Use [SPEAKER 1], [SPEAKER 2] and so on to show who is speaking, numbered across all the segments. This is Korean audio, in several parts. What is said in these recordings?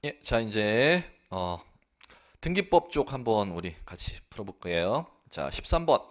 [SPEAKER 1] 예, 자 이제 등기법 쪽 한번 우리 같이 풀어볼게요. 자, 13번.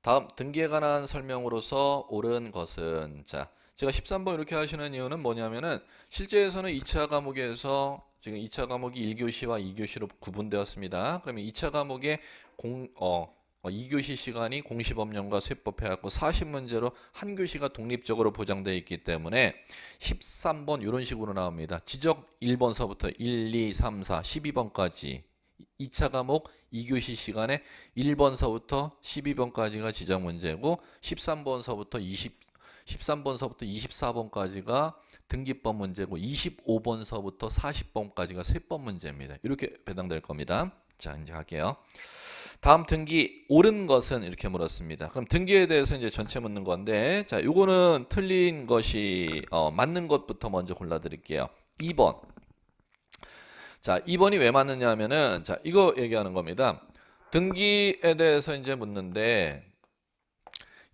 [SPEAKER 1] 다음 등기에 관한 설명으로서 옳은 것은 자, 제가 13번 이렇게 하시는 이유는 뭐냐면은 실제에서는 2차 과목에서 지금 2차 과목이 1교시와 2교시로 구분되었습니다. 그러면 2차 과목에 2교시 시간이 공시법령과 세법해갖고 40문제로 한 교시가 독립적으로 보장되어 있기 때문에 13번 이런 식으로 나옵니다. 지적 1번서부터 1, 2, 3, 4, 12번까지 2차 과목 2교시 시간에 1번서부터 12번까지가 지적 문제고 13번서부터 24번까지가 등기법 문제고 25번서부터 40번까지가 세법 문제입니다. 이렇게 배당될 겁니다. 자, 이제 할게요. 다음 등기 옳은 것은 이렇게 물었습니다. 그럼 등기에 대해서 이제 전체 묻는 건데, 자, 요거는 틀린 것이 맞는 것부터 먼저 골라 드릴게요. 2번. 자, 2번이 왜 맞느냐 하면은 자, 이거 얘기하는 겁니다. 등기에 대해서 이제 묻는데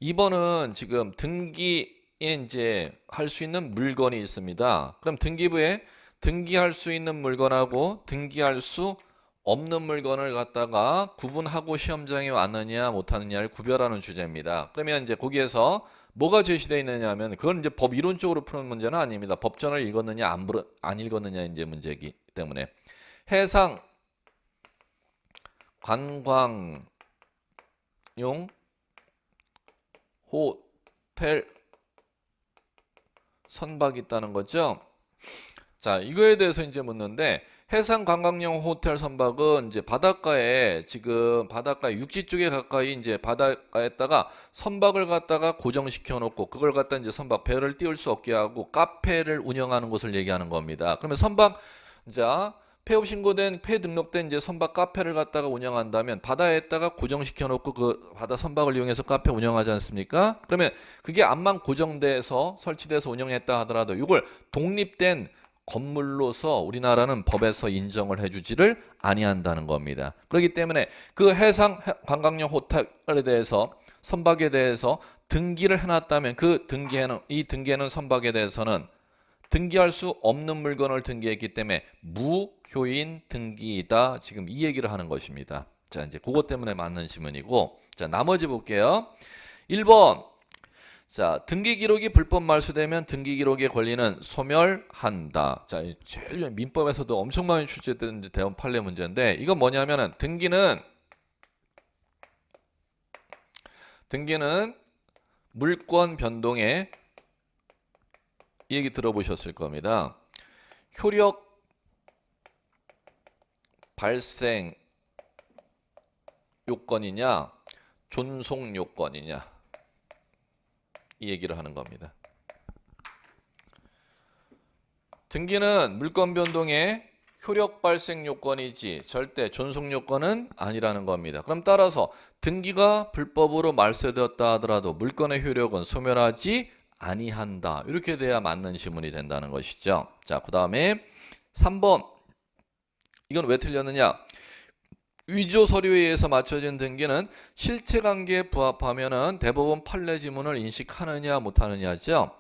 [SPEAKER 1] 2번은 지금 등기에 이제 할 수 있는 물건이 있습니다. 그럼 등기부에 등기할 수 있는 물건하고 등기할 수 없는 물건을 갖다가 구분하고 시험장에 왔느냐 못하느냐를 구별하는 주제입니다. 그러면 이제 거기에서 뭐가 제시되어 있느냐 하면 그건 이제 법 이론적으로 푸는 문제는 아닙니다. 법전을 읽었느냐 안 읽었느냐 이제 문제이기 때문에 해상 관광용 호텔 선박이 있다는 거죠. 자, 이거에 대해서 이제 묻는데 해상 관광용 호텔 선박은 이제 바닷가에 지금 바닷가 육지 쪽에 가까이 이제 바닷가에다가 선박을 갖다가 고정시켜 놓고 그걸 갖다 이제 선박 배를 띄울 수 없게 하고 카페를 운영하는 곳을 얘기하는 겁니다. 그러면 선박 자 폐업 신고된 폐 등록된 이제 선박 카페를 갖다가 운영한다면 바다에다가 고정시켜 놓고 그 바다 선박을 이용해서 카페 운영하지 않습니까? 그러면 그게 암만 고정돼서 설치돼서 운영했다 하더라도 이걸 독립된 건물로서 우리나라는 법에서 인정을 해주지를 아니한다는 겁니다. 그렇기 때문에 그 해상 관광용 호텔에 대해서 선박에 대해서 등기를 해놨다면 그 등기에는 이 등기해놓은 선박에 대해서는 등기할 수 없는 물건을 등기했기 때문에 무효인 등기이다. 지금 이 얘기를 하는 것입니다. 자, 이제 그것 때문에 맞는 지문이고, 자, 나머지 볼게요. 1번. 자, 등기 기록이 불법 말소되면 등기 기록의 권리는 소멸한다. 자, 제일 민법에서도 엄청 많이 출제되는 대원 판례 문제인데 이건 뭐냐면은 등기는 물권 변동의 이 얘기 들어보셨을 겁니다. 효력 발생 요건이냐, 존속 요건이냐 이 얘기를 하는 겁니다. 등기는 물권 변동의 효력 발생 요건이지 절대 존속 요건은 아니라는 겁니다. 그럼 따라서 등기가 불법으로 말소되었다 하더라도 물권의 효력은 소멸하지 아니한다. 이렇게 돼야 맞는 지문이 된다는 것이죠. 자, 그 다음에 3번. 이건 왜 틀렸느냐? 위조 서류에 의해서 맞춰진 등기는 실체관계에 부합하면은 대법원 판례 지문을 인식하느냐 못하느냐죠.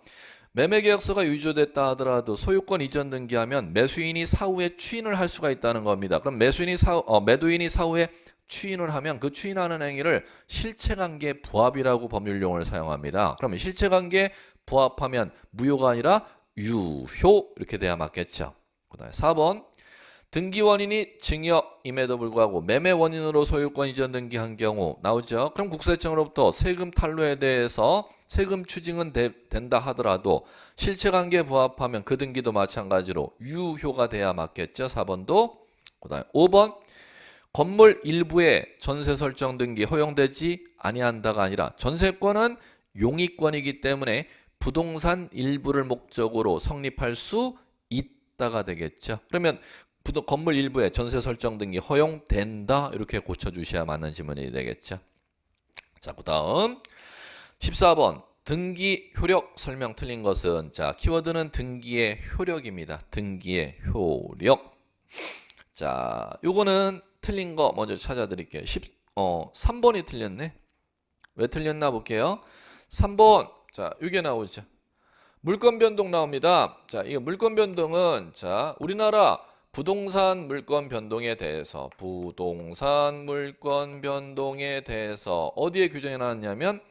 [SPEAKER 1] 매매계약서가 위조됐다 하더라도 소유권 이전 등기하면 매수인이 사후에 추인을 할 수가 있다는 겁니다. 그럼 매도인이 사후에 추인을 하면 그 추인하는 행위를 실체관계 부합이라고 법률용어를 사용합니다. 그러면 실체관계 부합하면 무효가 아니라 유효 이렇게 돼야 맞겠죠. 그 다음에 4번. 등기 원인이 증여임에도 불구하고 매매 원인으로 소유권 이전 등기한 경우 나오죠. 그럼 국세청으로부터 세금 탄로에 대해서 세금 추징은 된다 하더라도 실체관계에 부합하면 그 등기도 마찬가지로 유효가 돼야 맞겠죠. 4번도. 그 다음에 5번. 건물 일부의 전세 설정 등기 허용되지 아니한다가 아니라 전세권은 용익권이기 때문에 부동산 일부를 목적으로 성립할 수 있다가 되겠죠. 그러면 건물 일부의 전세 설정 등기 허용된다 이렇게 고쳐주셔야 맞는 지문이 되겠죠. 자, 그 다음 14번 등기 효력 설명 틀린 것은 자 키워드는 등기의 효력입니다. 등기의 효력. 자, 요거는 틀린 거 먼저 찾아드릴게요. 3번이 틀렸네. 왜 틀렸나 볼게요. 3번. 자, 이게 나오죠. 물권 변동 나옵니다. 자, 이 물권 변동은 자, 우리나라 부동산 물권 변동에 대해서 어디에 규정이 나왔냐면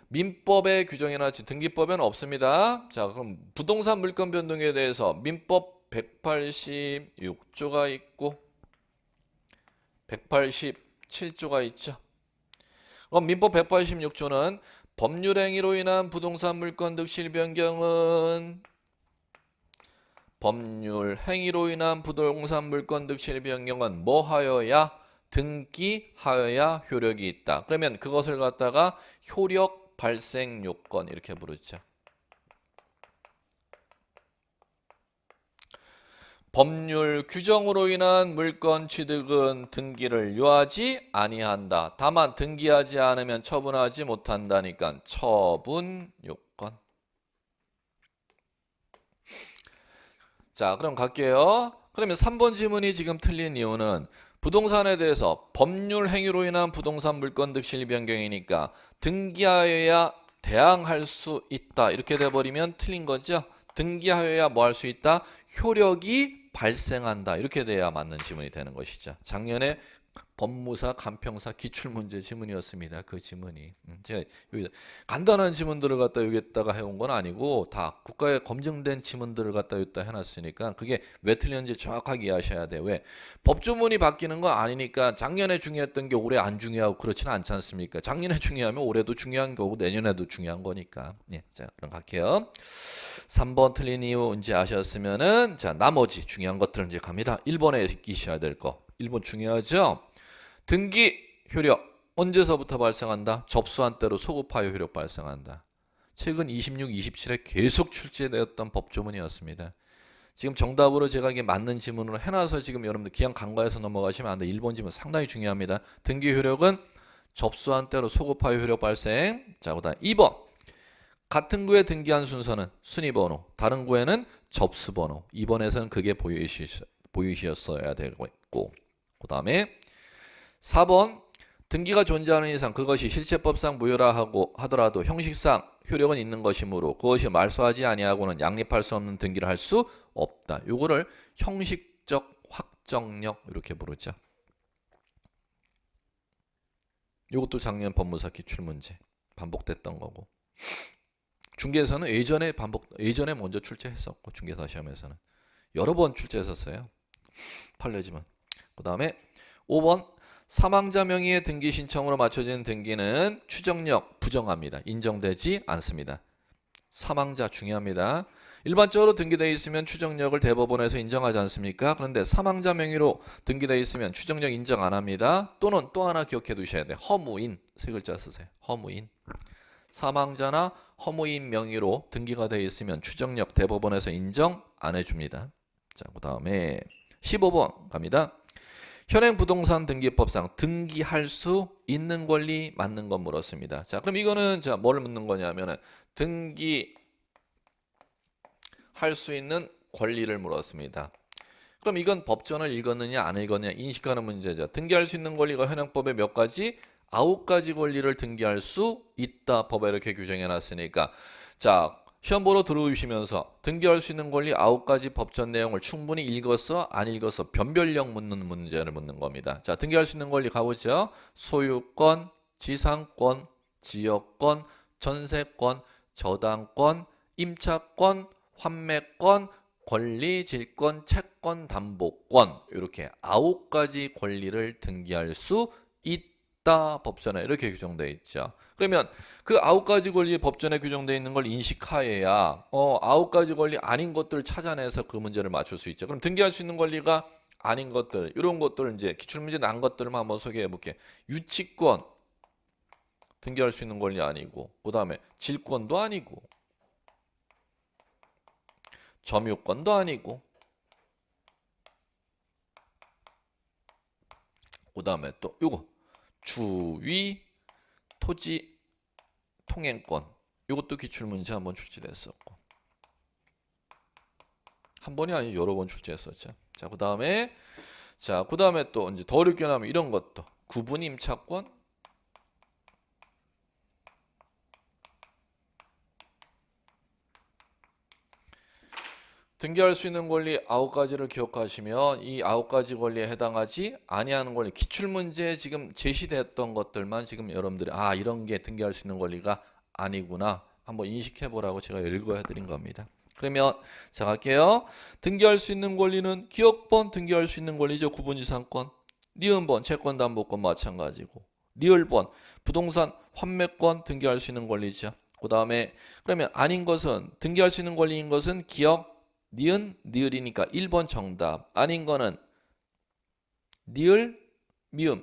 [SPEAKER 1] 민법에 규정이 나왔지 등기법에는 없습니다. 자, 그럼 부동산 물권 변동에 대해서 민법 186조가 있고 187조가 있죠. 그럼 민법 186조는 법률 행위로 인한 부동산 물권 득실 변경은 뭐 하여야? 등기하여야 효력이 있다. 그러면 그것을 갖다가 효력 발생 요건 이렇게 부르죠. 법률 규정으로 인한 물권 취득은 등기를 요하지 아니한다. 다만 등기하지 않으면 처분하지 못한다니까 처분 요건. 자, 그럼 갈게요. 그러면 3번 지문이 지금 틀린 이유는 부동산에 대해서 법률 행위로 인한 부동산 물권 득실 변경이니까 등기하여야 대항할 수 있다. 이렇게 돼버리면 틀린 거죠. 등기하여야 뭐 할 수 있다? 효력이 발생한다. 이렇게 돼야 맞는 지문이 되는 것이죠. 작년에 법무사 간평사 기출문제 지문이었습니다. 그 지문이. 제가 여기 간단한 지문들을 갖다 여기다가 해온 건 아니고 다 국가에 검증된 지문들을 갖다 여기다 해놨으니까 그게 왜 틀렸는지 정확하게 이해하셔야 돼요. 왜? 법조문이 바뀌는 건 아니니까 작년에 중요했던 게 올해 안 중요하고 그렇지는 않지 않습니까? 작년에 중요하면 올해도 중요한 거고 내년에도 중요한 거니까. 예, 자, 그럼 갈게요. 3번 틀린 이유 이제 아셨으면은 자, 나머지 중요한 것들은 이제 갑니다. 1번에 익히셔야 될 거. 1번 중요하죠? 등기 효력 언제서부터 발생한다? 접수한 때로 소급하여 효력 발생한다. 최근 26, 27에 계속 출제되었던 법조문이었습니다. 지금 정답으로 제가 이게 맞는 지문으로 해놔서 지금 여러분들 그냥 간과해서 넘어가시면 안 돼. 1번 지문 상당히 중요합니다. 등기 효력은 접수한 때로 소급하여 효력 발생. 자, 그다음 2번 같은 구에 등기한 순서는 순위번호, 다른 구에는 접수번호. 2번에서는 그게 보이셨어야 되고 그 다음에 4번 등기가 존재하는 이상 그것이 실체법상 무효라 하더라도 형식상 효력은 있는 것이므로 그것이 말소하지 아니하고는 양립할 수 없는 등기를 할 수 없다. 요거를 형식적 확정력 이렇게 부르죠. 요것도 작년 법무사 기출문제 반복됐던 거고 중개에서는 예전에 먼저 출제했었고 중개사 시험에서는 여러 번 출제했었어요. 판례지만. 그 다음에 5번 사망자 명의의 등기 신청으로 맞춰지는 등기는 추정력 부정합니다. 인정되지 않습니다. 사망자 중요합니다. 일반적으로 등기되어 있으면 추정력을 대법원에서 인정하지 않습니까? 그런데 사망자 명의로 등기되어 있으면 추정력 인정 안 합니다. 또는 또 하나 기억해 두셔야 돼요. 허무인 세 글자 쓰세요. 허무인. 사망자나 허무인 명의로 등기가 되어 있으면 추정력 대법원에서 인정 안 해줍니다. 자, 그 다음에 15번 갑니다. 현행 부동산 등기법상 등기할 수 있는 권리 맞는 건 물었습니다. 자, 그럼 이거는 자, 뭘 묻는 거냐면은 등기할 수 있는 권리를 물었습니다. 그럼 이건 법전을 읽었느냐 안 읽었느냐 인식하는 문제죠. 등기할 수 있는 권리가 현행법에 몇 가지? 9가지 권리를 등기할 수 있다. 법에 이렇게 규정해 놨으니까 자, 시험 보러 들어오시면서 등기할 수 있는 권리 9가지 법전 내용을 충분히 읽었어? 안 읽었어? 변별력 묻는 문제를 묻는 겁니다. 자, 등기할 수 있는 권리 가보죠. 소유권, 지상권, 지역권, 전세권, 저당권, 임차권, 환매권, 권리, 질권, 채권, 담보권 이렇게 9가지 권리를 등기할 수 있다. 법전에 이렇게 규정되어 있죠. 그러면 그 9가지 권리 법전에 규정되어 있는 걸 인식하여야 9가지 권리 아닌 것들을 찾아내서 그 문제를 맞출 수 있죠. 그럼 등기할 수 있는 권리가 아닌 것들 이런 것들 이제 기출문제 난 것들만 한번 소개해 볼게요. 유치권 등기할 수 있는 권리 아니고 그 다음에 질권도 아니고 점유권도 아니고 그 다음에 또 요거 주위 토지 통행권 이것도 기출문제 한번 출제됐었고 한 번이 아니고 여러 번 출제했었죠. 자, 그다음에 또 이제 더 어렵게 나면 이런 것도 구분 임차권 등기할 수 있는 권리 9가지를 기억하시면 이 9가지 권리에 해당하지 아니하는 권리, 기출문제에 지금 제시됐던 것들만 지금 여러분들이 이런 게 등기할 수 있는 권리가 아니구나 한번 인식해 보라고 제가 읽어해 드린 겁니다. 그러면 자 갈게요. 등기할 수 있는 권리는 기업번 등기할 수 있는 권리죠. 구분이상권. 니은번 채권담보권 마찬가지고, 리을번 부동산 환매권 등기할 수 있는 권리죠. 그 다음에 그러면 아닌 것은, 등기할 수 있는 권리인 것은 기억 니은 니을이니까 1번 정답. 아닌 거는 니을 미음.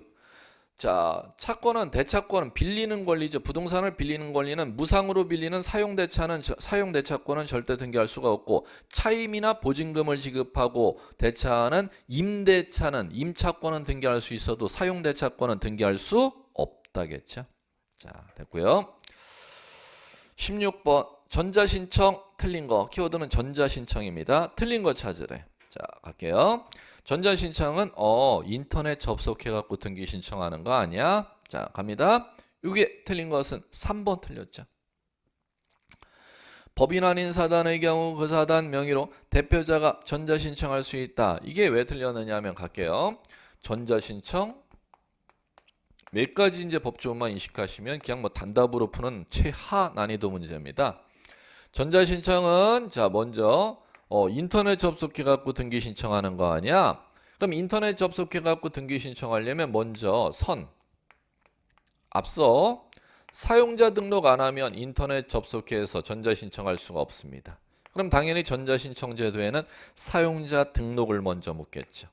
[SPEAKER 1] 자, 차권은, 대차권은 빌리는 권리죠. 부동산을 빌리는 권리는 무상으로 빌리는 사용대차권은 절대 등기할 수가 없고, 차임이나 보증금을 지급하고 대차는 임대차는, 임차권은 등기할 수 있어도 사용대차권은 등기할 수 없다겠죠. 자, 됐고요. 16번 전자신청 틀린 거. 키워드는 전자신청입니다. 틀린 거 찾으래. 자, 갈게요. 전자신청은 인터넷 접속해 갖고 등기 신청하는 거 아니야? 자, 갑니다. 이게 틀린 것은 3번 틀렸죠. 법인 아닌 사단의 경우 그 사단 명의로 대표자가 전자신청할 수 있다. 이게 왜 틀렸느냐 하면 갈게요. 전자신청 몇 가지 이제 법조문만 인식하시면 그냥 뭐 단답으로 푸는 최하 난이도 문제입니다. 전자신청은 자 먼저 인터넷 접속해 갖고 등기 신청하는 거 아니야? 그럼 인터넷 접속해 갖고 등기 신청하려면 먼저 앞서 사용자 등록 안 하면 인터넷 접속해서 전자신청할 수가 없습니다. 그럼 당연히 전자신청 제도에는 사용자 등록을 먼저 묻겠죠.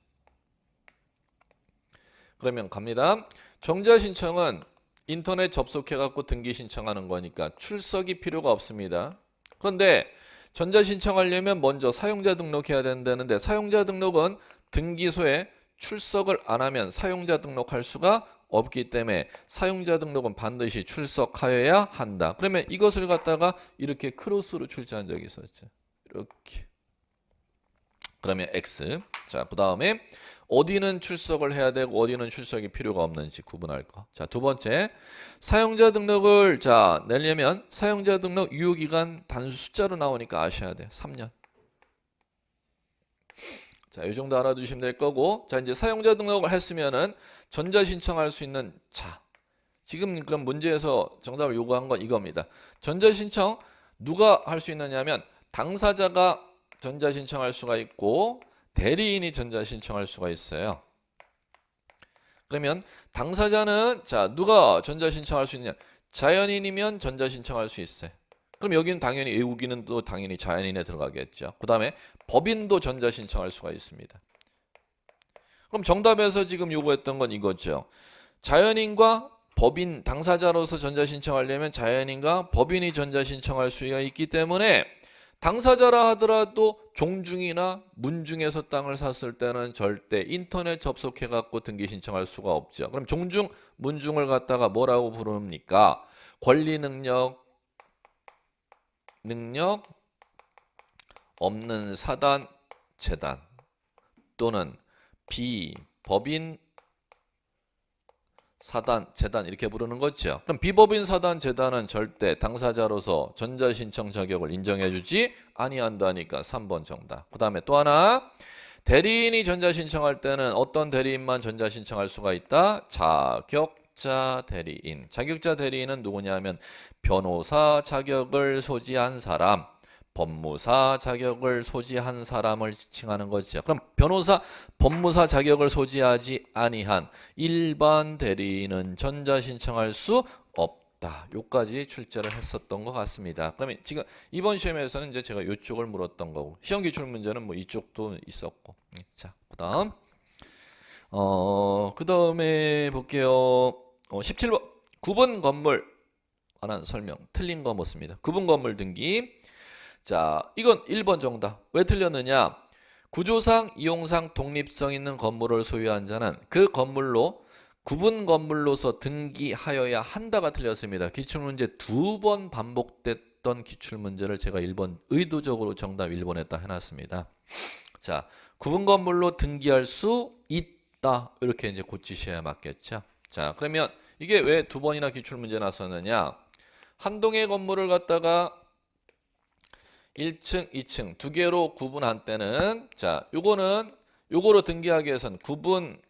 [SPEAKER 1] 그러면 갑니다. 전자신청은 인터넷 접속해 갖고 등기 신청하는 거니까 출석이 필요가 없습니다. 그런데 전자신청하려면 먼저 사용자 등록해야 된다는데, 사용자 등록은 등기소에 출석을 안 하면 사용자 등록할 수가 없기 때문에 사용자 등록은 반드시 출석하여야 한다. 그러면 이것을 갖다가 이렇게 크로스로 출제한 적이 있었죠. 이렇게. 그러면 X. 자, 그 다음에 어디는 출석을 해야 되고 어디는 출석이 필요가 없는지 구분할 거. 자, 두 번째. 사용자 등록을 내려면 사용자 등록 유효기간 단수 숫자로 나오니까 아셔야 돼. 3년. 자, 이 정도 알아두시면 될 거고. 자, 이제 사용자 등록을 했으면은 전자 신청할 수 있는, 지금 그럼 문제에서 정답을 요구한 건 이겁니다. 전자 신청 누가 할 수 있느냐면 당사자가 전자 신청할 수가 있고 대리인이 전자 신청할 수가 있어요. 그러면 당사자는 누가 전자 신청할 수 있느냐? 자연인이면 전자 신청할 수 있어요. 그럼 여기는 당연히 외국인은 또 당연히 자연인에 들어가겠죠. 그 다음에 법인도 전자 신청할 수가 있습니다. 그럼 정답에서 지금 요구했던 건 이거죠. 자연인과 법인, 당사자로서 전자 신청하려면 자연인과 법인이 전자 신청할 수가 있기 때문에 당사자라 하더라도 종중이나 문중에서 땅을 샀을 때는 절대 인터넷 접속해 갖고 등기 신청할 수가 없죠. 그럼 종중, 문중을 갖다가 뭐라고 부릅니까? 권리 능력 없는 사단, 재단 또는 비법인 사단, 재단 이렇게 부르는 거죠. 그럼 비법인 사단, 재단은 절대 당사자로서 전자신청 자격을 인정해주지 아니한다니까 3번 정답. 그 다음에 또 하나, 대리인이 전자신청할 때는 어떤 대리인만 전자신청할 수가 있다? 자격자 대리인. 자격자 대리인은 누구냐면 변호사 자격을 소지한 사람, 법무사 자격을 소지한 사람을 지칭하는 거죠. 그럼 변호사, 법무사 자격을 소지하지 아니한 일반 대리인은 전자 신청할 수 없다. 요까지 출제를 했었던 것 같습니다. 그러면 지금 이번 시험에서는 이제 제가 이쪽을 물었던 거고, 시험 기출 문제는 뭐 이쪽도 있었고. 자, 그다음 그다음에 볼게요. 17번 구분 건물 관한 설명. 틀린 거 묻습니다. 구분 건물 등기. 자, 이건 1번 정답. 왜 틀렸느냐? 구조상, 이용상 독립성 있는 건물을 소유한 자는 그 건물로 구분 건물로서 등기하여야 한다가 틀렸습니다. 기출문제 2번 반복됐던 기출문제를 제가 1번 의도적으로 정답 1번에다 해놨습니다. 자, 구분 건물로 등기할 수 있다. 이렇게 이제 고치셔야 맞겠죠. 자, 그러면 이게 왜 2번이나 기출문제 났었느냐? 한 동의 건물을 갖다가 1층, 2층 두 개로 구분한 때는 자, 요거로 등기하기 위해서는 구분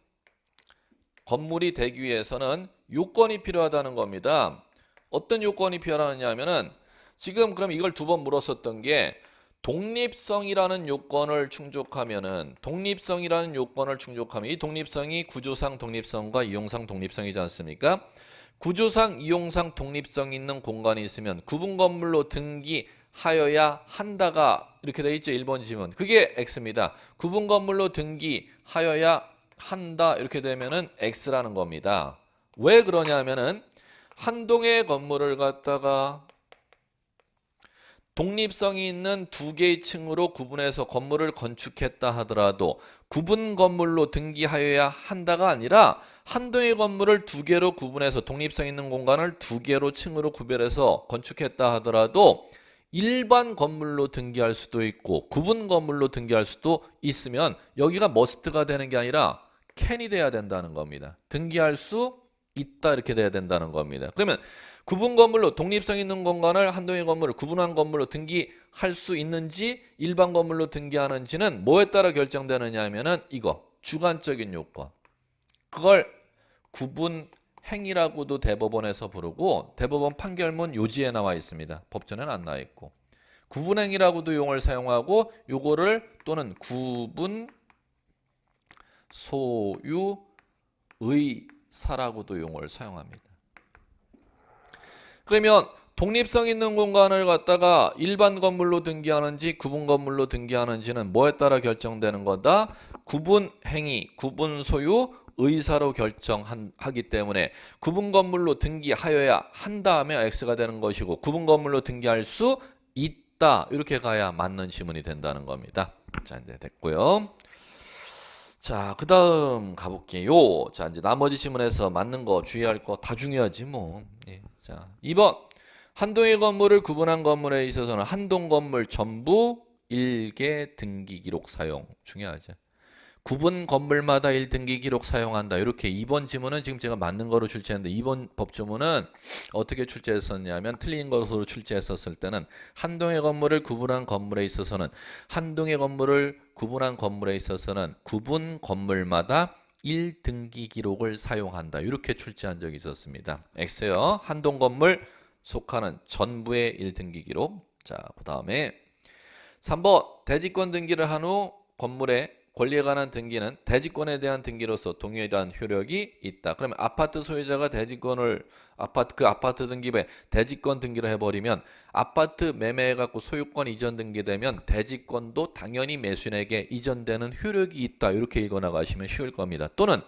[SPEAKER 1] 건물이 되기 위해서는 요건이 필요하다는 겁니다. 어떤 요건이 필요하냐 하면은 지금 그럼 이걸 두 번 물었었던 게 독립성이라는 요건을 충족하면은 이 독립성이 구조상 독립성과 이용상 독립성이지 않습니까? 구조상 이용상 독립성 있는 공간이 있으면 구분 건물로 등기하여야 한다가 이렇게 돼 있죠. 1번 지문. 그게 X입니다. 구분 건물로 등기하여야 한다 이렇게 되면은 X라는 겁니다. 왜 그러냐 하면은 한 동의 건물을 갖다가 독립성이 있는 두 개의 층으로 구분해서 건물을 건축했다 하더라도 구분 건물로 등기하여야 한다가 아니라 한 동의 건물을 두 개로 구분해서 독립성 있는 공간을 두 개로 층으로 구별해서 건축했다 하더라도 일반 건물로 등기할 수도 있고 구분 건물로 등기할 수도 있으면 여기가 머스트가 되는 게 아니라 캔이 돼야 된다는 겁니다. 등기할 수 있다 이렇게 돼야 된다는 겁니다. 그러면 구분 건물로 독립성 있는 공간을 한 동의 건물을 구분한 건물로 등기할 수 있는지 일반 건물로 등기하는지는 뭐에 따라 결정되느냐 하면은 이거 주관적인 요건. 그걸 구분 행위라고도 대법원에서 부르고 대법원 판결문 요지에 나와 있습니다. 법전에는 안 나와 있고. 구분 행위라고도 용어를 사용하고 요거를 또는 구분 소유 의사라고도 용어를 사용합니다. 그러면 독립성 있는 공간을 갖다가 일반 건물로 등기하는지 구분 건물로 등기하는지는 뭐에 따라 결정되는 거다? 구분 행위, 구분 소유, 의사로 결정하기 때문에 구분 건물로 등기하여야 한다 하면 X가 되는 것이고 구분 건물로 등기할 수 있다 이렇게 가야 맞는 지문이 된다는 겁니다. 자, 이제 됐고요. 자, 그 다음 가볼게요. 자, 이제 나머지 지문에서 맞는 거 주의할 거 다 중요하지 뭐. 예. 자, 2번. 한 동의 건물을 구분한 건물에 있어서는 한 동 건물 전부 일개 등기 기록 사용. 중요하죠. 구분 건물마다 1등기 기록 사용한다. 이렇게 2번 지문은 지금 제가 맞는 거로 출제했는데 2번 법조문은 어떻게 출제했었냐면 틀린 것으로 출제했었을 때는 한 동의 건물을 구분한 건물에 있어서는 한 동의 건물을 구분한 건물에 있어서는 구분 건물마다 1등기 기록을 사용한다. 이렇게 출제한 적이 있었습니다. X요. 한 동 건물 속하는 전부의 1등기 기록. 자, 그 다음에 3번 대지권 등기를 한 후 건물의 권리에 관한 등기는 대지권에 대한 등기로서 동일한 효력이 있다. 그러면 아파트 소유자가 대지권을 아파트 등기부에 대지권 등기를 해버리면 아파트 매매해갖고 소유권 이전 등기되면 대지권도 당연히 매수인에게 이전되는 효력이 있다. 이렇게 읽어나가시면 쉬울 겁니다. 또는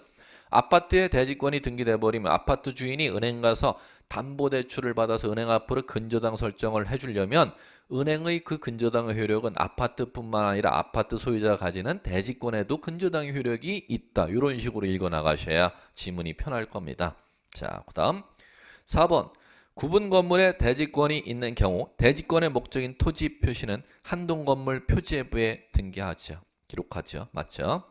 [SPEAKER 1] 아파트에 대지권이 등기돼버리면 아파트 주인이 은행 가서 담보대출을 받아서 은행 앞으로 근저당 설정을 해주려면 은행의 그 근저당의 효력은 아파트뿐만 아니라 아파트 소유자가 가지는 대지권에도 근저당의 효력이 있다. 이런 식으로 읽어나가셔야 지문이 편할 겁니다. 자, 그 다음 4번. 구분 건물에 대지권이 있는 경우 대지권의 목적인 토지 표시는 한동 건물 표지부에 등기하죠. 기록하죠. 맞죠?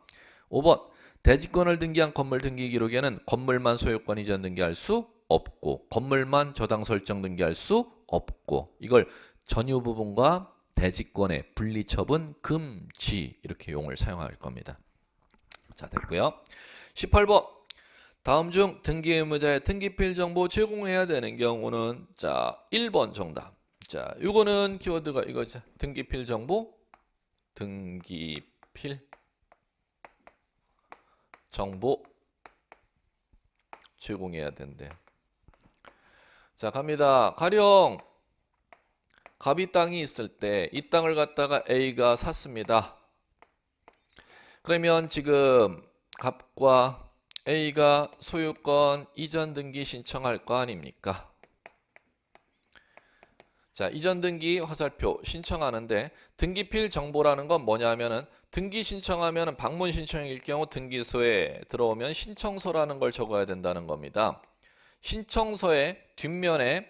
[SPEAKER 1] 5번. 대지권을 등기한 건물 등기 기록에는 건물만 소유권 이전 등기할 수 없고 건물만 저당 설정 등기할 수 없고 이걸 전유 부분과 대지권의 분리 처분 금지 이렇게 용어를 사용할 겁니다. 자, 됐고요. 18번. 다음 중 등기 의무자의 등기필 정보 제공해야 되는 경우는 자, 1번 정답. 자, 요거는 키워드가 이거죠. 등기필 정보 등기필 정보 제공해야 된대. 자, 갑니다. 가령 갑이 땅이 있을 때 이 땅을 갖다가 A가 샀습니다. 그러면 지금 갑과 A가 소유권 이전 등기 신청할 거 아닙니까? 자, 이전 등기 화살표 신청하는데 등기필 정보라는 건 뭐냐면은 등기 신청하면 방문 신청일 경우 등기소에 들어오면 신청서라는 걸 적어야 된다는 겁니다. 신청서의 뒷면에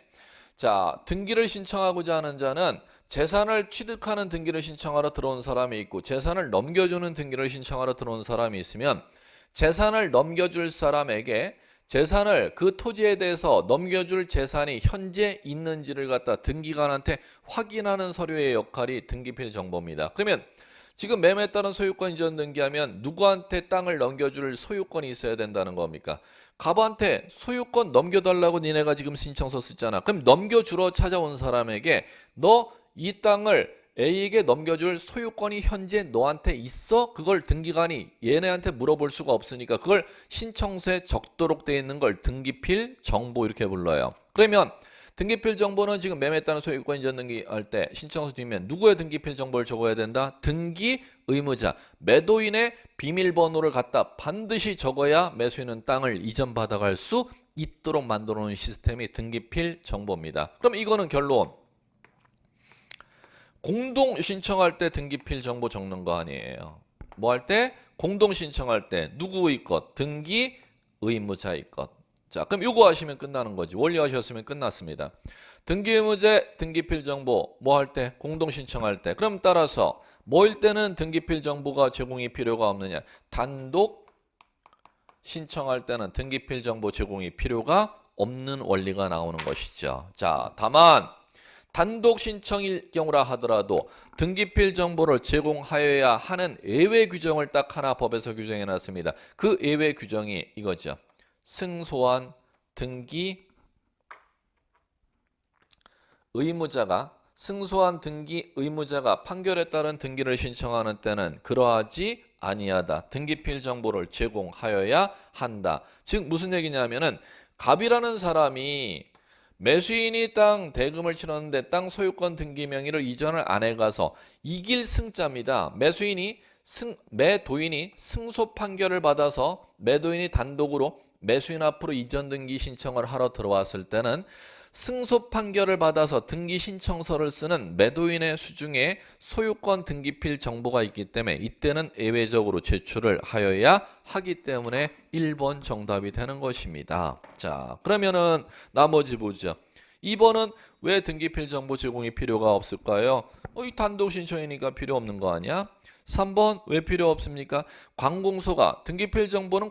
[SPEAKER 1] 자, 등기를 신청하고자 하는 자는 재산을 취득하는 등기를 신청하러 들어온 사람이 있고 재산을 넘겨주는 등기를 신청하러 들어온 사람이 있으면 재산을 넘겨줄 사람에게 재산을 그 토지에 대해서 넘겨줄 재산이 현재 있는지를 갖다 등기관한테 확인하는 서류의 역할이 등기필 정보입니다. 그러면 지금 매매에 따른 소유권 이전 등기하면 누구한테 땅을 넘겨줄 소유권이 있어야 된다는 겁니까? 갑한테 소유권 넘겨달라고 니네가 지금 신청서 쓰잖아. 그럼 넘겨주러 찾아온 사람에게 너 이 땅을 A에게 넘겨줄 소유권이 현재 너한테 있어? 그걸 등기관이 얘네한테 물어볼 수가 없으니까 그걸 신청서에 적도록 되어 있는 걸 등기필 정보 이렇게 불러요. 그러면 등기필 정보는 지금 매매에 따른 소유권 이전 등기할 때 신청서 뒷면 누구의 등기필 정보를 적어야 된다? 등기 의무자, 매도인의 비밀번호를 갖다 반드시 적어야 매수인은 땅을 이전받아갈 수 있도록 만들어 놓은 시스템이 등기필 정보입니다. 그럼 이거는 결론. 공동 신청할 때 등기필 정보 적는 거 아니에요. 뭐 할 때? 공동 신청할 때 누구의 것? 등기 의무자의 것. 자, 그럼 이거 하시면 끝나는 거지. 원리 하셨으면 끝났습니다. 등기 의무자 등기필 정보 뭐 할 때? 공동 신청할 때. 그럼 따라서 뭐일 때는 등기필 정보가 제공이 필요가 없느냐? 단독 신청할 때는 등기필 정보 제공이 필요가 없는 원리가 나오는 것이죠. 자, 다만 단독 신청일 경우라 하더라도 등기필 정보를 제공하여야 하는 예외 규정을 딱 하나 법에서 규정해 놨습니다. 그 예외 규정이 이거죠. 승소한 등기 의무자가 승소한 등기 의무자가 판결에 따른 등기를 신청하는 때는 그러하지 아니하다. 등기필 정보를 제공하여야 한다. 즉 무슨 얘기냐면은 갑이라는 사람이 매수인이 땅 대금을 치렀는데 땅 소유권 등기 명의를 이전을 안 해가서 이길 승자입니다. 매도인이 승소 판결을 받아서 매도인이 단독으로 매수인 앞으로 이전 등기 신청을 하러 들어왔을 때는 승소 판결을 받아서 등기 신청서를 쓰는 매도인의 수중에 소유권 등기필 정보가 있기 때문에 이때는 예외적으로 제출을 하여야 하기 때문에 1번 정답이 되는 것입니다. 자, 그러면은 나머지 보죠. 2번은 왜 등기필 정보 제공이 필요가 없을까요? 이 단독 신청이니까 필요 없는 거 아니야? 3번 왜 필요 없습니까? 관공서가 등기필 정보는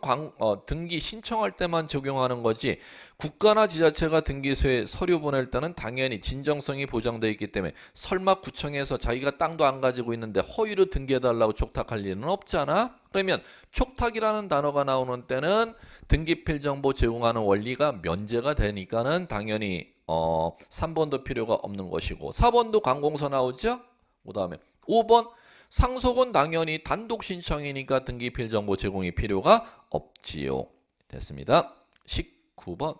[SPEAKER 1] 등기 신청할 때만 적용하는 거지 국가나 지자체가 등기소에 서류 보낼 때는 당연히 진정성이 보장되어 있기 때문에 설마 구청에서 자기가 땅도 안 가지고 있는데 허위로 등기해달라고 촉탁할 일은 없잖아? 그러면 촉탁이라는 단어가 나오는 때는 등기필 정보 제공하는 원리가 면제가 되니까는 당연히 3번도 필요가 없는 것이고 4번도 관공서 나오죠? 그 다음에 5번 상속은 당연히 단독 신청이니까 등기필 정보 제공이 필요가 없지요. 됐습니다. 19번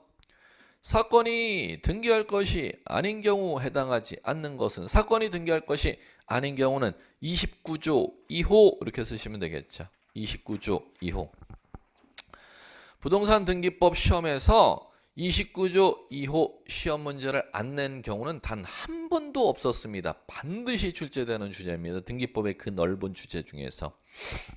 [SPEAKER 1] 사건이 등기할 것이 아닌 경우 해당하지 않는 것은 사건이 등기할 것이 아닌 경우는 29조 2호 이렇게 쓰시면 되겠죠. 29조 2호 부동산 등기법 시험에서 29조 2호 시험 문제를 안 낸 경우는 단 한 번도 없었습니다. 반드시 출제되는 주제입니다. 등기법의 그 넓은 주제 중에서.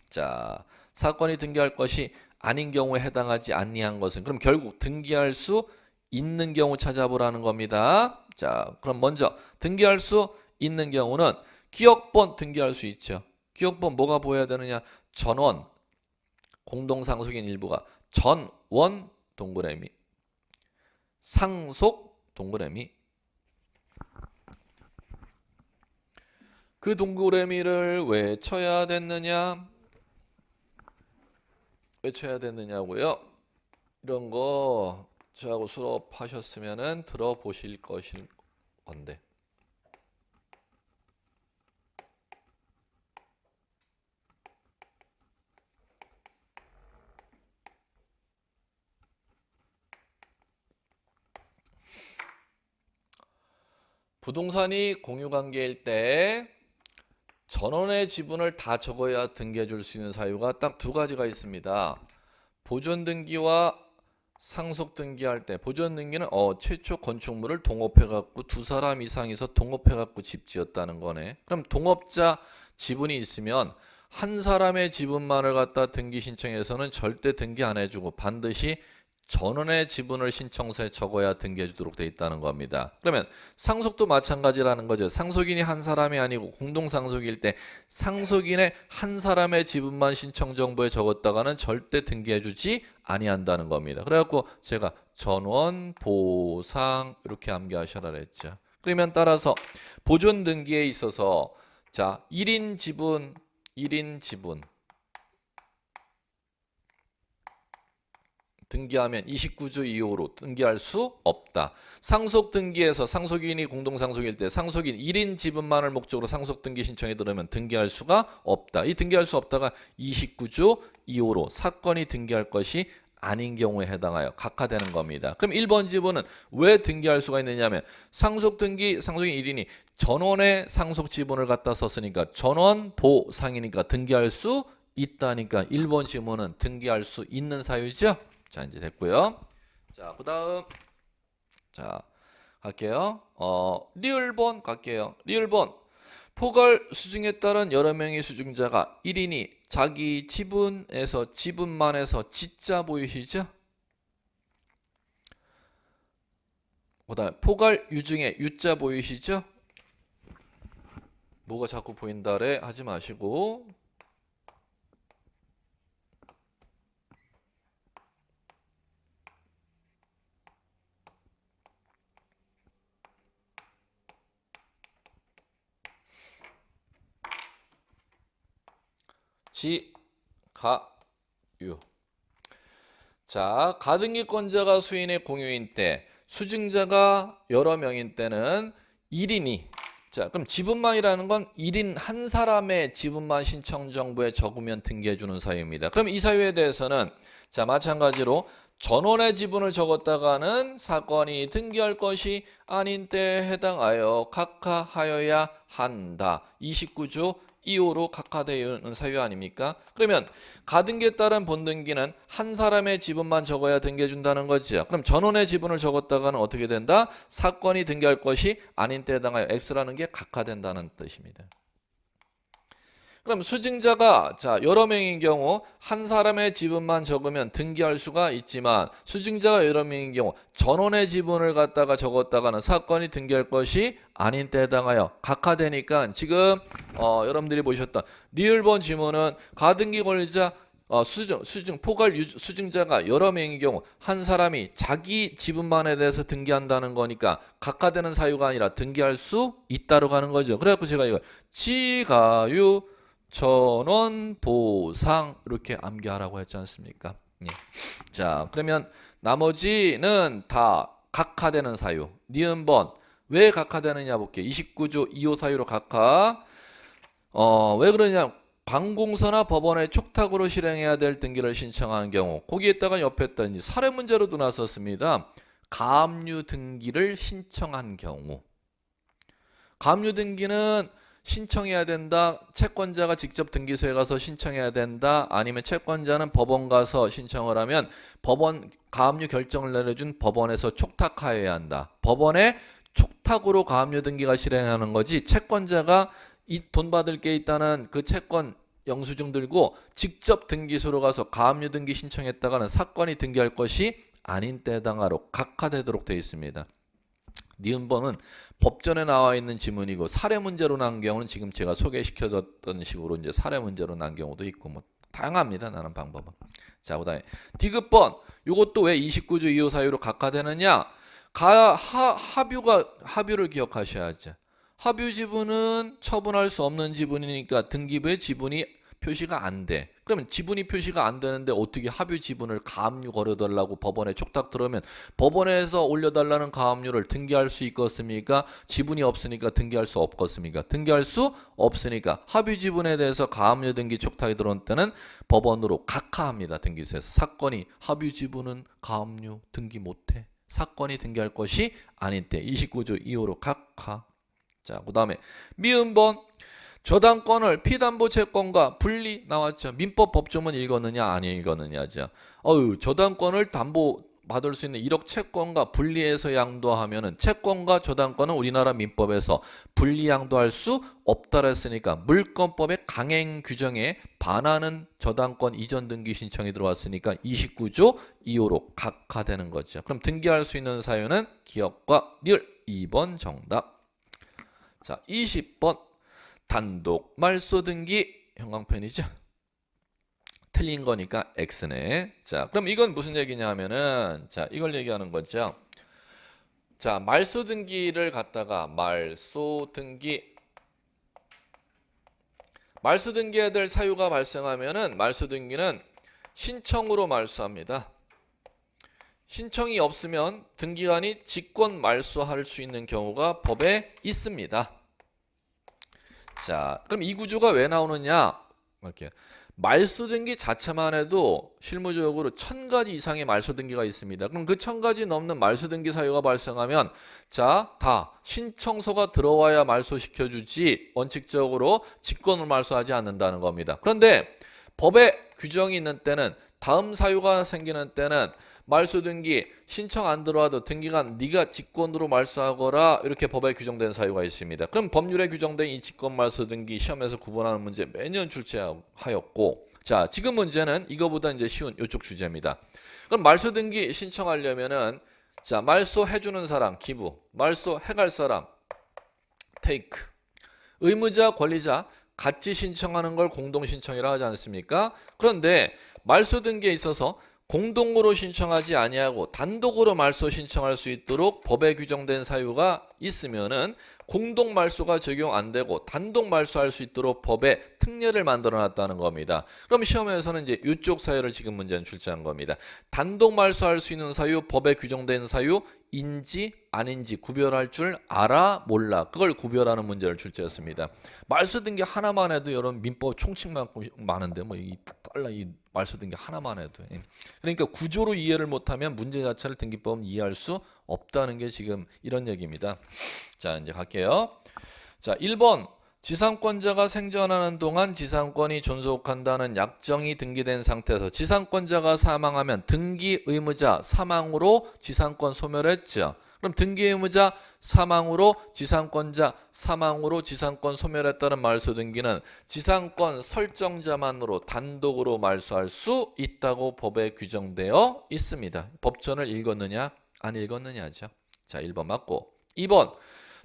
[SPEAKER 1] 자, 사건이 등기할 것이 아닌 경우에 해당하지 아니한 것은 그럼 결국 등기할 수 있는 경우 찾아보라는 겁니다. 자, 그럼 먼저 등기할 수 있는 경우는 기억번 등기할 수 있죠. 기억번 뭐가 보여야 되느냐? 전원, 공동상속인 일부가 전원 동그라미 상속 동그라미 그 동그라미를 외쳐야 됐느냐고요? 이런 거 저하고 수업하셨으면은 들어보실 것일 건데 부동산이 공유관계일 때 전원의 지분을 다 적어야 등기해 줄 수 있는 사유가 딱 두 가지가 있습니다. 보존 등기와 상속 등기할 때 보존 등기는 최초 건축물을 동업해 갖고 두 사람 이상이서 동업해 갖고 집 지었다는 거네. 그럼 동업자 지분이 있으면 한 사람의 지분만을 갖다 등기 신청해서는 절대 등기 안 해주고 반드시 전원의 지분을 신청서에 적어야 등기해 주도록 되어 있다는 겁니다. 그러면 상속도 마찬가지라는 거죠. 상속인이 한 사람이 아니고 공동상속일 때 상속인의 한 사람의 지분만 신청정보에 적었다가는 절대 등기해 주지 아니한다는 겁니다. 그래갖고 제가 전원, 보상 이렇게 암기하셔라 그랬죠. 그러면 따라서 보존 등기에 있어서 자 1인 지분 등기하면 29주 이후로 등기할 수 없다. 상속 등기에서 상속인이 공동상속일 때 상속인 1인 지분만을 목적으로 상속 등기 신청에 들어오면 등기할 수가 없다. 이 등기할 수 없다가 29주 이후로 사건이 등기할 것이 아닌 경우에 해당하여 각하되는 겁니다. 그럼 1번 지분은 왜 등기할 수가 있느냐면 상속 등기 상속인 1인이 전원의 상속 지분을 갖다 썼으니까 전원 보상이니까 등기할 수 있다니까 1번 지분은 등기할 수 있는 사유죠. 자 이제 됐고요. 자 그다음 자 갈게요. 리을본 갈게요. 리을본 포괄 수증에 따른 여러 명의 수증자가 1인이 자기 지분에서 지분만에서 지자 보이시죠? 그다음 포괄 유증에 유자 보이시죠? 뭐가 자꾸 보인다래 하지 마시고 지, 가, 유. 자, 가등기권자가 수인의 공유인 때, 수증자가 여러 명인 때는 1인이 자, 그럼 지분만이라는 건 1인 한 사람의 지분만 신청 정보에 적으면 등기해 주는 사유입니다. 그럼 이 사유에 대해서는 자, 마찬가지로 전원의 지분을 적었다가는 사건이 등기할 것이 아닌 때에 해당하여 각하하여야 한다. 29조 2호로 각하되는 사유 아닙니까? 그러면 가등기에 따른 본등기는 한 사람의 지분만 적어야 등기해 준다는 거죠. 그럼 전원의 지분을 적었다가는 어떻게 된다? 사건이 등기할 것이 아닌 때에 해당하여 X라는 게 각하된다는 뜻입니다. 그럼 수증자가 자 여러 명인 경우 한 사람의 지분만 적으면 등기할 수가 있지만 수증자가 여러 명인 경우 전원의 지분을 갖다가 적었다가는 사건이 등기할 것이 아닌 때에 해당하여 각하되니까 지금 여러분들이 보셨던 리을본 지문은 가등기 권리자 포괄 수증자가 여러 명인 경우 한 사람이 자기 지분만에 대해서 등기한다는 거니까 각하되는 사유가 아니라 등기할 수 있다로 가는 거죠. 그래갖고 제가 이걸 지가유 전원 보상 이렇게 암기하라고 했지 않습니까? 예. 자 그러면 나머지는 다 각하되는 사유. 니은번 왜 각하되느냐 볼게요. 29조 2호 사유로 각하. 왜 그러냐? 관공서나 법원의 촉탁으로 실행해야 될 등기를 신청한 경우 거기에다가 옆에 있던 사례 문제로도 나섰습니다. 가압류 등기를 신청한 경우 가압류 등기는 신청해야 된다. 채권자가 직접 등기소에 가서 신청해야 된다. 아니면 채권자는 법원 가서 신청을 하면 법원 가압류 결정을 내려준 법원에서 촉탁하여야 한다. 법원의 촉탁으로 가압류 등기가 실행하는 거지 채권자가 이 돈 받을 게 있다는 그 채권 영수증 들고 직접 등기소로 가서 가압류 등기 신청했다가는 사건이 등기할 것이 아닌 때 해당하로 각하되도록 되어 있습니다. 니은번은 법전에 나와 있는 지문이고 사례 문제로 난 경우는 지금 제가 소개시켜줬던 식으로 이제 사례 문제로 난 경우도 있고 뭐 다양합니다. 나는 방법은. 자, 그다음에 디귿번 이것도 왜 29조 2호 사유로 각하되느냐? 합유를 기억하셔야죠. 합유 지분은 처분할 수 없는 지분이니까 등기부에 지분이 표시가 안 돼. 그러면 지분이 표시가 안 되는데 어떻게 합유 지분을 가압류 걸어달라고 법원에 촉탁 들어오면 법원에서 올려달라는 가압류를 등기할 수 있겠습니까? 지분이 없으니까 등기할 수 없겠습니까? 등기할 수 없으니까 합유 지분에 대해서 가압류 등기 촉탁이 들어온 때는 법원으로 각하합니다. 등기소에서 사건이 합유 지분은 가압류 등기 못해. 사건이 등기할 것이 아닌 때 29조 2호로 각하. 자, 그 다음에 미음번 저당권을 피담보 채권과 분리 나왔죠. 민법 법조문 읽었느냐 안 읽었느냐죠. 저당권을 받을 수 있는 1억 채권과 분리해서 양도하면은 채권과 저당권은 우리나라 민법에서 분리 양도할 수 없다 그랬으니까 물권법의 강행 규정에 반하는 저당권 이전 등기 신청이 들어왔으니까 29조 2호로 각하되는 거죠. 그럼 등기할 수 있는 사유는 기업과 리을 2번 정답. 자, 20번 단독 말소 등기 형광펜이죠. 틀린 거니까 X네. 자, 그럼 이건 무슨 얘기냐 하면은 자, 이걸 얘기하는 거죠. 자, 말소 등기를 갖다가 말소 등기해야 될 사유가 발생하면은 말소 등기는 신청으로 말소합니다. 신청이 없으면 등기관이 직권 말소할 수 있는 경우가 법에 있습니다. 자, 그럼 이 구조가 왜 나오느냐? 이렇게 말소 등기 자체만 해도 실무적으로 1000가지 이상의 말소 등기가 있습니다. 그럼 그 1000가지 넘는 말소 등기 사유가 발생하면 자, 다 신청서가 들어와야 말소시켜 주지 원칙적으로 직권을 말소하지 않는다는 겁니다. 그런데 법에 규정이 있는 때는 다음 사유가 생기는 때는 말소 등기 신청 안 들어와도 등기관 네가 직권으로 말소하거라 이렇게 법에 규정된 사유가 있습니다. 그럼 법률에 규정된 이 직권 말소 등기 시험에서 구분하는 문제 매년 출제하였고 자, 지금 문제는 이거보다 이제 쉬운 이쪽 주제입니다. 그럼 말소 등기 신청하려면은 자, 말소 해주는 사람 기부, 말소 해갈 사람 테이크, 의무자 권리자 같이 신청하는 걸 공동 신청이라 하지 않습니까? 그런데 말소 등기에 있어서 공동으로 신청하지 아니하고 단독으로 말소 신청할 수 있도록 법에 규정된 사유가 있으면은 공동 말소가 적용 안 되고 단독 말소할 수 있도록 법에 특례를 만들어 놨다는 겁니다. 그럼 시험에서는 이제 이쪽 사유를 지금 문제는 출제한 겁니다. 단독 말소할 수 있는 사유, 법에 규정된 사유 인지 아닌지 구별할 줄 알아 몰라 그걸 구별하는 문제를 출제했습니다. 말소 등기 하나만 해도 여러분 민법 총칙만큼 많은데 뭐 이 말소 등기 하나만 해도 그러니까 구조로 이해를 못하면 문제 자체를 등기법은 이해할 수 없다는 게 지금 이런 얘기입니다. 자, 이제 갈게요. 자, 1번 지상권자가 생존하는 동안 지상권이 존속한다는 약정이 등기된 상태에서 지상권자가 사망하면 등기 의무자 사망으로 지상권 소멸했죠. 그럼 등기 의무자 사망으로 지상권자 사망으로 지상권 소멸했다는 말소 등기는 지상권 설정자만으로 단독으로 말소할 수 있다고 법에 규정되어 있습니다. 법전을 읽었느냐 안 읽었느냐죠. 자, 1번 맞고 2번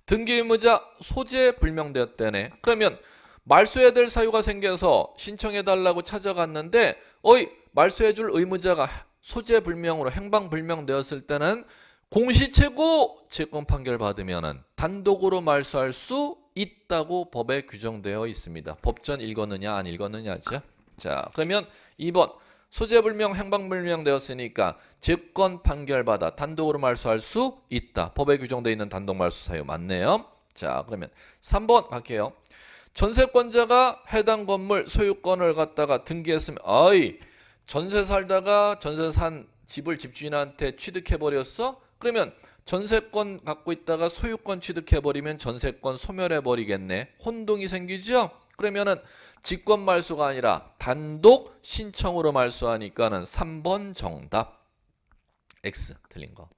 [SPEAKER 1] 등기 의무자 소재 불명되었다네. 그러면 말소해야 될 사유가 생겨서 신청해달라고 찾아갔는데 말소해줄 의무자가 소재 불명으로 행방 불명되었을 때는 공시채고 채권 판결 받으면 단독으로 말소할 수 있다고 법에 규정되어 있습니다. 법전 읽었느냐 안 읽었느냐죠. 자, 그러면 2번 소재불명 행방불명 되었으니까 채권 판결받아 단독으로 말소할 수 있다. 법에 규정되어 있는 단독 말소 사유 맞네요. 자, 그러면 3번 갈게요. 전세권자가 해당 건물 소유권을 갖다가 등기했으면 전세 살다가 전세 산 집을 집주인한테 취득해버렸어? 그러면 전세권 갖고 있다가 소유권 취득해버리면 전세권 소멸해버리겠네. 혼동이 생기죠? 그러면은 직권 말소가 아니라 단독 신청으로 말소하니까는 3번 정답. X 틀린 거.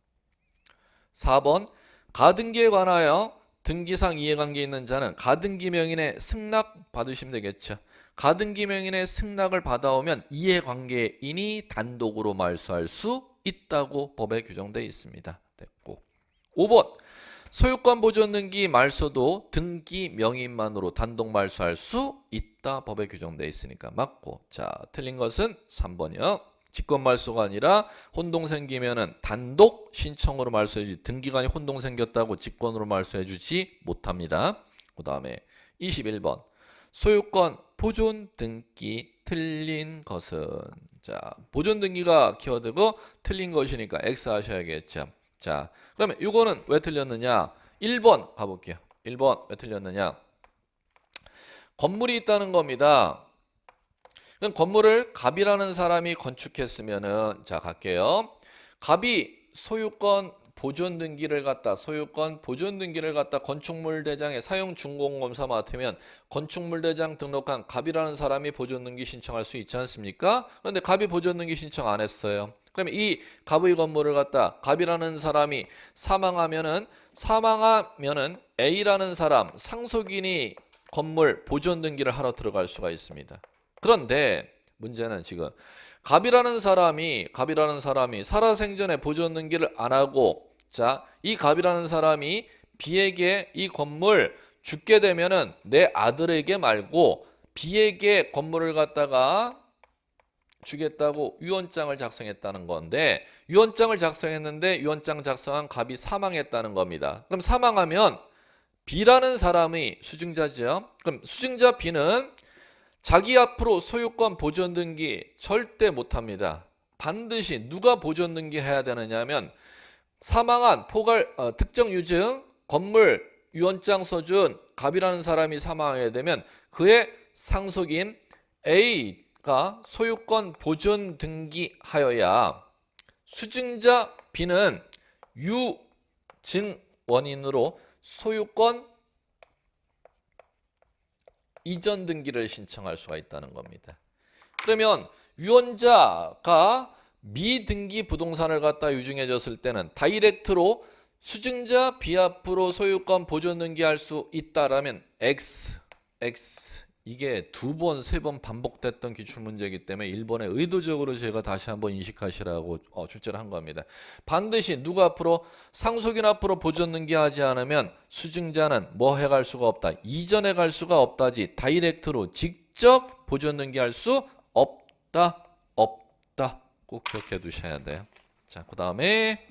[SPEAKER 1] 4번 가등기에 관하여 등기상 이해관계 있는 자는 가등기 명인의 승낙 받으시면 되겠죠. 가등기 명인의 승낙을 받아오면 이해관계인이 단독으로 말소할 수 있다고 법에 규정되어 있습니다. 됐고 5번 소유권 보존 등기 말소도 등기 명인만으로 단독 말소할 수 있다. 법에 규정되어 있으니까 맞고 자, 틀린 것은 3번이요. 직권 말소가 아니라 혼동 생기면은 단독 신청으로 말소해주지 등기관이 혼동 생겼다고 직권으로 말소해주지 못합니다. 그 다음에 21번 소유권 보존 등기 틀린 것은 자, 보존 등기가 키워드고 틀린 것이니까 X 하셔야겠죠. 자, 그러면 이거는 왜 틀렸느냐? 1번 가볼게요. 1번 왜 틀렸느냐? 건물이 있다는 겁니다. 그럼 건물을 갑이라는 사람이 건축했으면은 자, 갈게요. 갑이 소유권 보존 등기를 갖다 건축물 대장에 사용 준공검사 맡으면 건축물 대장 등록한 갑이라는 사람이 보존 등기 신청할 수 있지 않습니까? 그런데 갑이 보존 등기 신청 안 했어요. 그러면 이 갑의 건물을 갖다 갑이라는 사람이 사망하면은 A라는 사람 상속인이 건물 보존 등기를 하러 들어갈 수가 있습니다. 그런데 문제는 지금 갑이라는 사람이 살아생전에 보존 등기를 안 하고 자, 이 갑이라는 사람이 B에게 이 건물 죽게 되면은 내 아들에게 말고 B에게 건물을 갖다가 주겠다고 유언장을 작성했다는 건데 유언장을 작성했는데 유언장 작성한 갑이 사망했다는 겁니다. 그럼 사망하면 B라는 사람이 수증자죠. 그럼 수증자 B는 자기 앞으로 소유권 보존 등기 절대 못합니다. 반드시 누가 보존 등기 해야 되느냐 하면 사망한 특정 유증 건물 유언장 써준 갑이라는 사람이 사망하게 되면 그의 상속인 A가 소유권 보존 등기하여야 수증자 B는 유증원인으로 소유권 이전 등기를 신청할 수가 있다는 겁니다. 그러면 유언자가 미등기 부동산을 갖다 유증해 줬을 때는 다이렉트로 수증자 B 앞으로 소유권 보존 등기할 수 있다라면 X 이게 두 번, 세 번 반복됐던 기출문제이기 때문에 1번에 의도적으로 제가 다시 한번 인식하시라고 출제를 한 겁니다. 반드시 누가 앞으로 상속인 앞으로 보존 등기하지 않으면 수증자는 뭐 해갈 수가 없다. 이전해 갈 수가 없다지. 다이렉트로 직접 보존 등기할 수 없다. 꼭 기억해 두셔야 돼요. 자, 그 다음에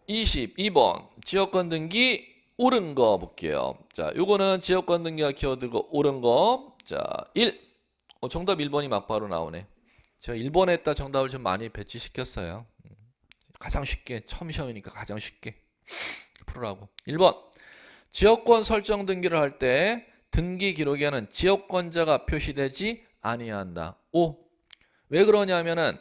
[SPEAKER 1] 22번 지역권 등기 옳은 거 볼게요. 자, 요거는 지역권 등기가 키워드고 옳은 거. 자, 1. 정답 1번이 막바로 나오네. 제가 1번에 했다 정답을 좀 많이 배치시켰어요. 가장 쉽게, 처음 시험이니까 가장 쉽게 풀으라고. 1번. 지역권 설정 등기를 할 때 등기 기록에는 지역권자가 표시되지 아니한다. 5. 왜 그러냐면은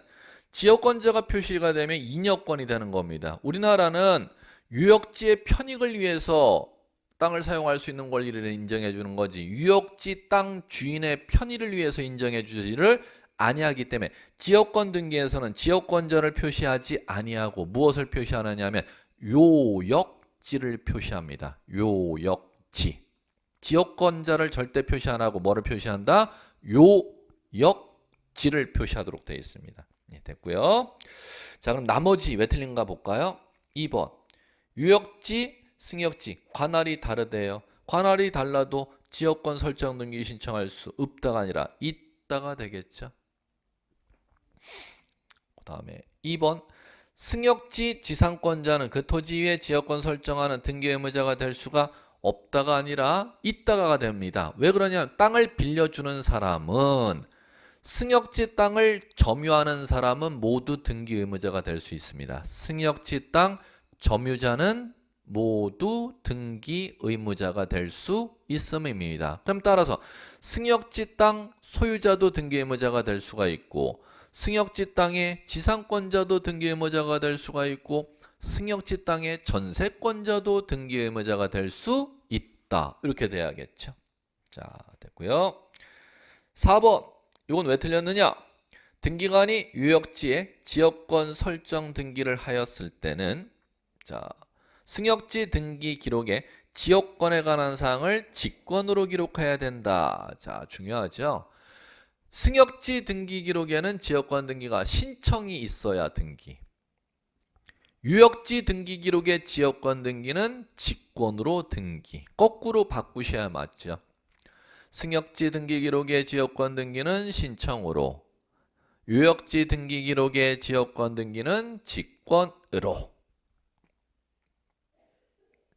[SPEAKER 1] 지역권자가 표시가 되면 인여권이 되는 겁니다. 우리나라는 유역지의 편익을 위해서 땅을 사용할 수 있는 권리를 인정해 주는 거지 유역지 땅 주인의 편의를 위해서 인정해 주지를 아니하기 때문에 지역권 등기에서는 지역권자를 표시하지 아니하고 무엇을 표시하느냐 하면 요역지를 표시합니다. 요역지. 지역권자를 절대 표시 안 하고 뭐를 표시한다? 요역지를 표시하도록 되어 있습니다. 네, 됐고요. 자, 그럼 나머지 왜 틀린가 볼까요? 2번. 유역지, 승역지, 관할이 다르대요. 관할이 달라도 지역권 설정 등기 신청할 수 없다가 아니라 있다가 되겠죠. 그 다음에 2번. 승역지 지상권자는 그 토지 위에 지역권 설정하는 등기 의무자가 될 수가 없다가 아니라 있다가 됩니다. 왜 그러냐면 땅을 빌려주는 사람은 승역지 땅을 점유하는 사람은 모두 등기 의무자가 될 수 있습니다. 승역지 땅 점유자는 모두 등기 의무자가 될 수 있음입니다. 그럼 따라서 승역지 땅 소유자도 등기 의무자가 될 수가 있고 승역지 땅의 지상권자도 등기 의무자가 될 수가 있고 승역지 땅의 전세권자도 등기 의무자가 될 수 있다. 이렇게 돼야겠죠. 자, 됐고요. 4번. 이건 왜 틀렸느냐? 등기관이 유역지에 지역권 설정 등기를 하였을 때는 자, 승역지 등기 기록에 지역권에 관한 사항을 직권으로 기록해야 된다. 자, 중요하죠. 승역지 등기 기록에는 지역권 등기가 신청이 있어야 등기. 유역지 등기 기록의 지역권 등기는 직권으로 등기. 거꾸로 바꾸셔야 맞죠. 승역지 등기 기록의 지역권 등기는 신청으로, 유역지 등기 기록의 지역권 등기는 직권으로.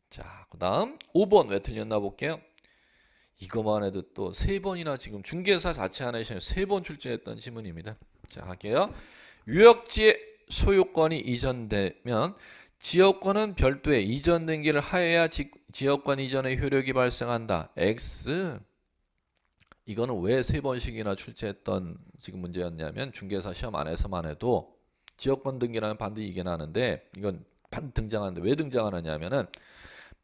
[SPEAKER 1] 자, 그 다음 5번 왜 틀렸나 볼게요. 이거만 해도 또 3번이나 지금 중개사 자체 안에 3번 출제했던 지문입니다. 자, 할게요. 유역지의 소유권이 이전되면 지역권은 별도의 이전 등기를 하여야 지역권 이전의 효력이 발생한다. X. 이거는 왜 3번씩이나 출제했던 지금 문제였냐면 중개사 시험 안에서만 해도 지역권 등기라면 반드시 이게 나는데 이건 반드시 등장하는데 왜 등장하느냐면은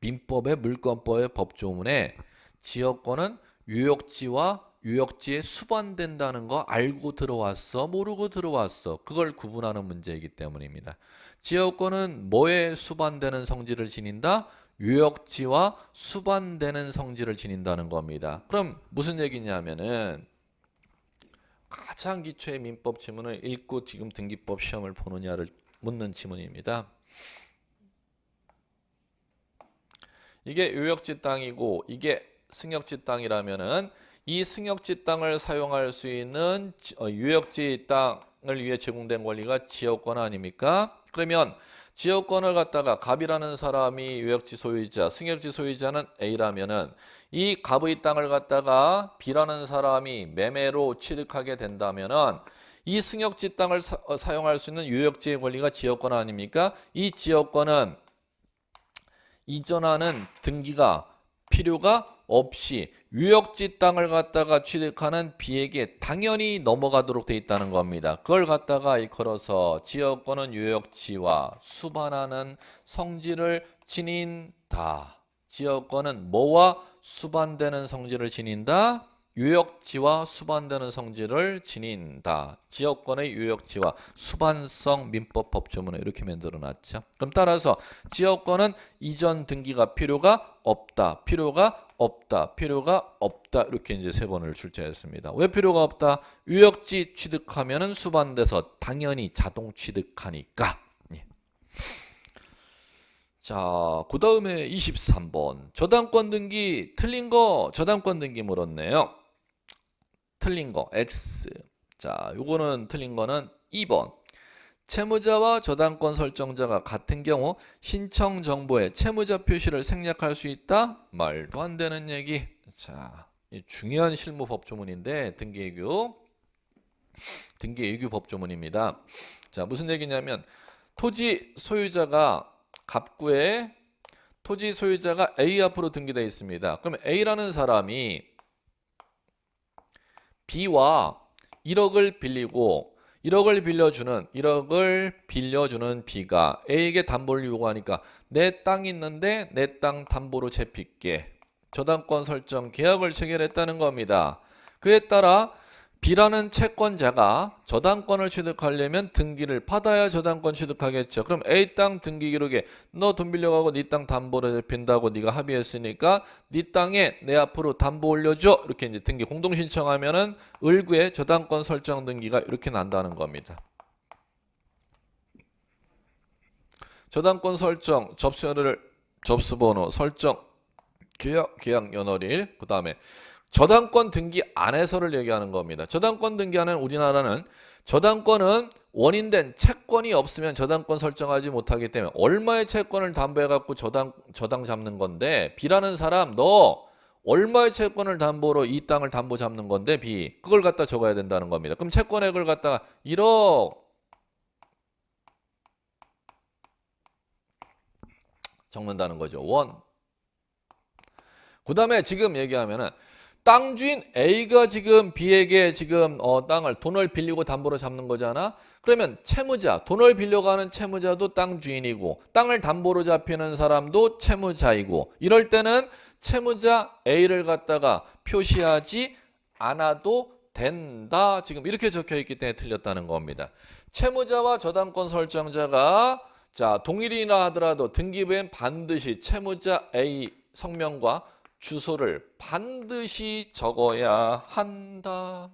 [SPEAKER 1] 민법의 물권법의 법조문에 지역권은 유역지와 유역지에 수반된다는 거 알고 들어왔어, 모르고 들어왔어. 그걸 구분하는 문제이기 때문입니다. 지역권은 뭐에 수반되는 성질을 지닌다? 유역지와 수반되는 성질을 지닌다는 겁니다. 그럼 무슨 얘기냐면은 가장 기초의 민법 지문을 읽고 지금 등기법 시험을 보느냐를 묻는 지문입니다. 이게 유역지 땅이고 이게 승역지 땅이라면은 이 승역지 땅을 사용할 수 있는 유역지 땅을 위해 제공된 권리가 지역권 아닙니까? 그러면 지역권을 갖다가 갑이라는 사람이 유역지 소유자, 승역지 소유자는 A라면은 이 갑의 땅을 갖다가 B라는 사람이 매매로 취득하게 된다면은 이 승역지 땅을 사용할 수 있는 유역지의 권리가 지역권 아닙니까? 이 지역권은 이전하는 등기가 필요가 없이 유역지 땅을 갖다가 취득하는 B에게 당연히 넘어가도록 돼 있다는 겁니다. 그걸 갖다가 일컬어서 지역권은 유역지와 수반하는 성질을 지닌다. 지역권은 뭐와 수반되는 성질을 지닌다? 유역지와 수반되는 성질을 지닌다. 지역권의 유역지와 수반성 민법 법조문을 이렇게 만들어 놨죠. 그럼 따라서 지역권은 이전 등기가 필요가 없다. 필요가 없다. 필요가 없다. 이렇게 이제 세 번을 출제했습니다. 왜 필요가 없다? 유역지 취득하면은 수반돼서 당연히 자동 취득하니까. 예. 자, 그 다음에 23번. 저당권 등기 틀린 거 저당권 등기 물었네요. 틀린 거 X. 자, 요거는 틀린 거는 2번. 채무자와 저당권 설정자가 같은 경우 신청 정보에 채무자 표시를 생략할 수 있다? 말도 안 되는 얘기. 자, 이 중요한 실무 법조문인데 등기의규 법조문입니다. 자, 무슨 얘기냐면 토지 소유자가 갑구에 토지 소유자가 A 앞으로 등기되어 있습니다. 그러면 A라는 사람이 B와 1억을 빌리고 1억을 빌려주는 B가 A에게 담보를 요구하니까 내 땅이 있는데 내 땅 담보로 잡힐게. 저당권 설정 계약을 체결했다는 겁니다. 그에 따라 B라는 채권자가 저당권을 취득하려면 등기를 받아야 저당권 취득하겠죠. 그럼 A 땅 등기 기록에 너 돈 빌려가고 네 땅 담보로 잡힌다고 네가 합의했으니까 네 땅에 내 앞으로 담보 올려줘. 이렇게 이제 등기 공동 신청하면은 을구에 저당권 설정 등기가 이렇게 난다는 겁니다. 저당권 설정, 접수번호, 설정, 계약 연월일, 그 다음에 저당권 등기 안에서를 얘기하는 겁니다. 저당권 등기하는 우리나라는 저당권은 원인된 채권이 없으면 저당권 설정하지 못하기 때문에 얼마의 채권을 담보해 갖고 저당 잡는 건데 B라는 사람 너 얼마의 채권을 담보로 이 땅을 담보 잡는 건데 B 그걸 갖다 적어야 된다는 겁니다. 그럼 채권액을 갖다가 1억 적는다는 거죠. 원. 그 다음에 지금 얘기하면은 땅 주인 A가 지금 B에게 지금 돈을 빌리고 담보로 잡는 거잖아. 그러면 채무자, 돈을 빌려가는 채무자도 땅 주인이고 땅을 담보로 잡히는 사람도 채무자이고 이럴 때는 채무자 A를 갖다가 표시하지 않아도 된다. 지금 이렇게 적혀 있기 때문에 틀렸다는 겁니다. 채무자와 저당권 설정자가 자, 동일이나 하더라도 등기부엔 반드시 채무자 A 성명과 주소를 반드시 적어야 한다.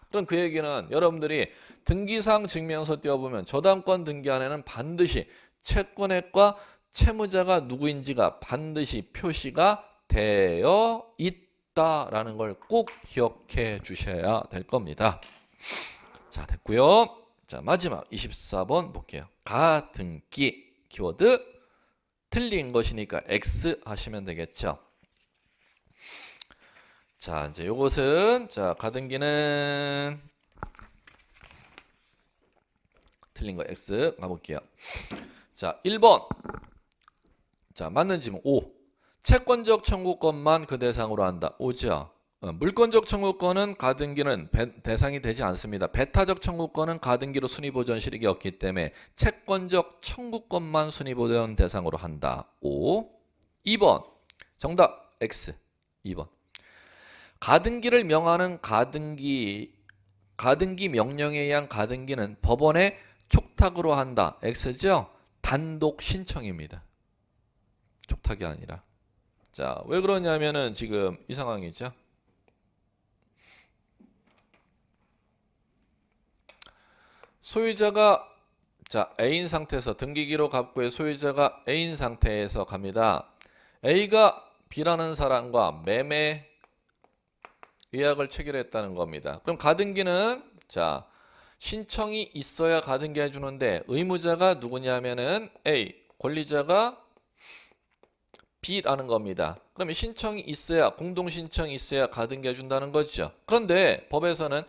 [SPEAKER 1] 그럼 그 얘기는 여러분들이 등기상 증명서 띄워보면 저당권 등기 안에는 반드시 채권액과 채무자가 누구인지가 반드시 표시가 되어 있다라는 걸 꼭 기억해 주셔야 될 겁니다. 자, 됐고요. 자, 마지막 24번 볼게요. 가등기 키워드 틀린 것이니까 X 하시면 되겠죠. 자, 이제 요것은 자, 가등기는 틀린 거 X 가볼게요. 자, 1번. 자, 맞는 지문 5. 채권적 청구권만 그 대상으로 한다. 5죠. 물권적 청구권은 가등기는 대상이 되지 않습니다. 배타적 청구권은 가등기로 순위보전 실익이 없기 때문에 채권적 청구권만 순위보전 대상으로 한다. 5. 2번 정답 X 2번 가등기를 명하는 가등기 명령에 의한 가등기는 법원에 촉탁으로 한다. X죠? 단독 신청입니다. 촉탁이 아니라. 자, 왜 그러냐면은 지금 이 상황이죠. 소유자가 자, A인 상태에서 등기기록 갑구의 소유자가 A인 상태에서 갑니다. A가 B라는 사람과 매매 계약을 체결했다는 겁니다. 그럼 가등기는 자, 신청이 있어야 가등기 해주는데 의무자가 누구냐면은 A, 권리자가 B라는 겁니다. 그러면 신청이 있어야 공동신청이 있어야 가등기 해준다는 거죠. 그런데 법에서는